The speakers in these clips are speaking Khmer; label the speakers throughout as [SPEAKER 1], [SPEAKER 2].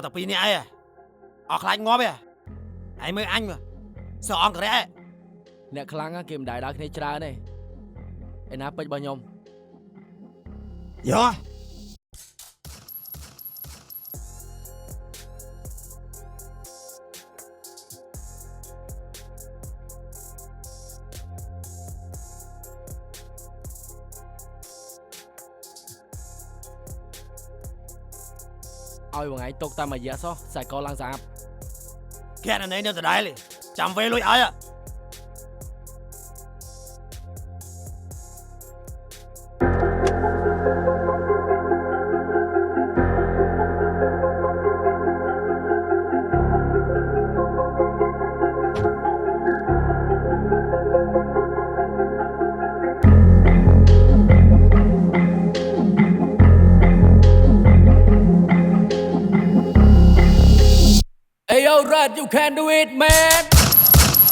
[SPEAKER 1] tập pin này ai ở khai ngó bè ai mới anh mà sợ ông cái đấy
[SPEAKER 2] nè khăng kiếm đại đá cái này này anh áp bao nhom
[SPEAKER 1] dạ
[SPEAKER 2] ôi bọn ấy tục ta mà giá số xài co lang sạp
[SPEAKER 1] cái này nó từ đây đi chạm về lối ấy à
[SPEAKER 2] Hey yo Red you can do it man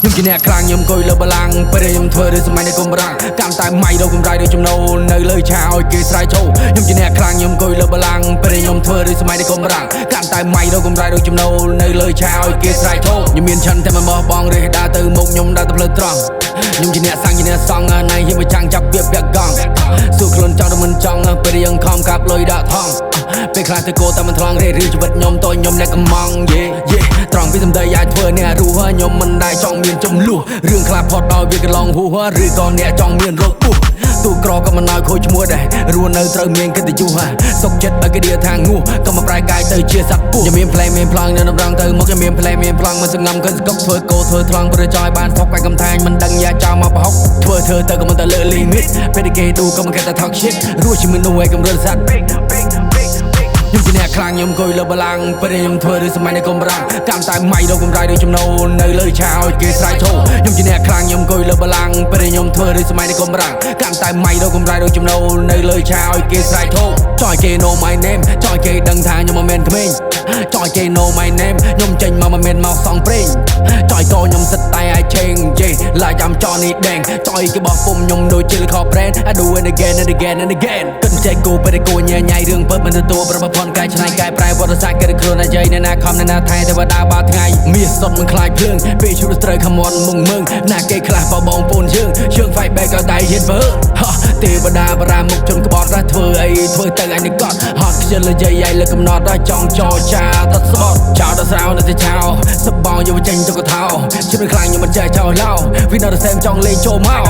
[SPEAKER 2] ខ្ញុំជាអ្នកខ្លាំងខ្ញុំអង្គុយលើបល្ល័ង្កពេលខ្ញុំធ្វើរឿងសម័យនៃកុំរាំងកម្មតែម៉ៃដល់កំរៃដូចចំណូលនៅលើឆាឲ្យគេស្រែកឈោខ្ញុំជាអ្នកខ្លាំងខ្ញុំអង្គុយលើបល្ល័ង្កពេលខ្ញុំធ្វើរឿងសម័យនៃកុំរាំងកម្មតែម៉ៃដល់កំរៃដូចចំណូលនៅលើឆាឲ្យគេស្រែកឈោខ្ញុំមានឆន្ទតែមកបងរេះដើរទៅមុខខ្ញុំដើរទៅផ្លូវត្រង់ខ្ញុំជាអ្នកសាំងជាអ្នកសងណៃហ៊ានប្រចាំងចាប់វាពាក់កង់សួរខ្លួនចង់ទៅមិនចង់ពេលរៀងខំកាប់លុយដាក់ថងពេលខ្លះទៅគោតែមិនថ្លង់រេរឿងជីវិតខ្ញុំតើខ្ញុំអ្នកកំងយេត្រង់ពីសម្ដីអាចធ្វើអ្នករស់ខ្ញុំមិនដែរចង់មានចំនួនរឿងខ្លះផុតដោយវាកន្លងហួសឬក៏អ្នកចង់មានរោគពុះទូក្រក៏មិនឲ្យខូចឈ្មោះដែររស់នៅត្រូវមានកិត្តិយសសុខចិត្តឲ្យគេឌីថាងួក៏មកប្រែកាយទៅជាសត្វពុះខ្ញុំមានផ្លែមានប្លង់នៅដំរងទៅមកខ្ញុំមានផ្លែមានប្លង់មិនសងំក៏ស្កប់ធ្វើគោធ្វើថ្លង់ព្រោះចោលបានស្តុកកាយកំថាញមិនដឹងយ៉ាចោលមកប្រហុកធ្វើធ្វើទៅក៏មិនទៅលើលីមីតពេលគេឌូក៏មិនគេតែថក shit រស់ជាមនុស្សឯកំរើសត្វខ្ញុំជាអ្នកខ្លាំងខ្ញុំអង្គុយលើបល្ល័ង្កពេលខ្ញុំធ្វើរឿងសម័យនៃកុំរាំងកម្មតែម៉ៃដល់កំរៃដូចចំណូលនៅលើឆាឲ្យគេស្រែកឈោខ្ញុំជាអ្នកខ្លាំងខ្ញុំអង្គុយលើបល្ល័ង្កពេលខ្ញុំធ្វើរឿងសម័យនៃកុំរាំងកម្មតែម៉ៃដល់កំរៃដូចចំណូលនៅលើឆាឲ្យគេស្រែកឈោចង់ឲ្យគេ know my name ចង់ឲ្យគេដឹងថាខ្ញុំមិនមែនក្មេងចង់ឲ្យគេ know my name ខ្ញុំចេញមកមិនមែនមកសងព្រេងចង់ឲ្យកោខ្ញុំសិតតែឲ្យឆេងយេឡាចាំចនេះដេងចង់ឲ្យគេបោះពុំខ្ញុំដូចជាលខោ brand I do it again and again and again គិតចេះគូពេលគូញ៉ៃញ៉ៃរឿងពើមិនទទួលប្រព័ន្ធកាយឆ្នៃកែប្រែវត្តសាស្ត្រគេខ្លួនអាយនៅណាខំនៅណាថៃទេវតាបាថ្ងៃមាសសុតមិនខ្លាចភ្លើងពេលជួបត្រូវខមន់មុងមើងណាគេខ្លះបបងពូនយើងជើង fight back ក៏ដៃហ៊ានវើទេវតាបារាមុខជន់ក្បត់រ៉ាធ្វើអីធ្វើទៅឯនេះគាត់ហត់ខ្ជិលលយាយឯងលើកំណត់ដល់ចង់ចោចាតស្បត់ចោលដល់ស្រាវនៅតែចោលសបងយកចេញទៅកថោជិះខ្លាំងខ្ញុំមិនចេះចោលឡោ We know the same ចង់លេងចូលមក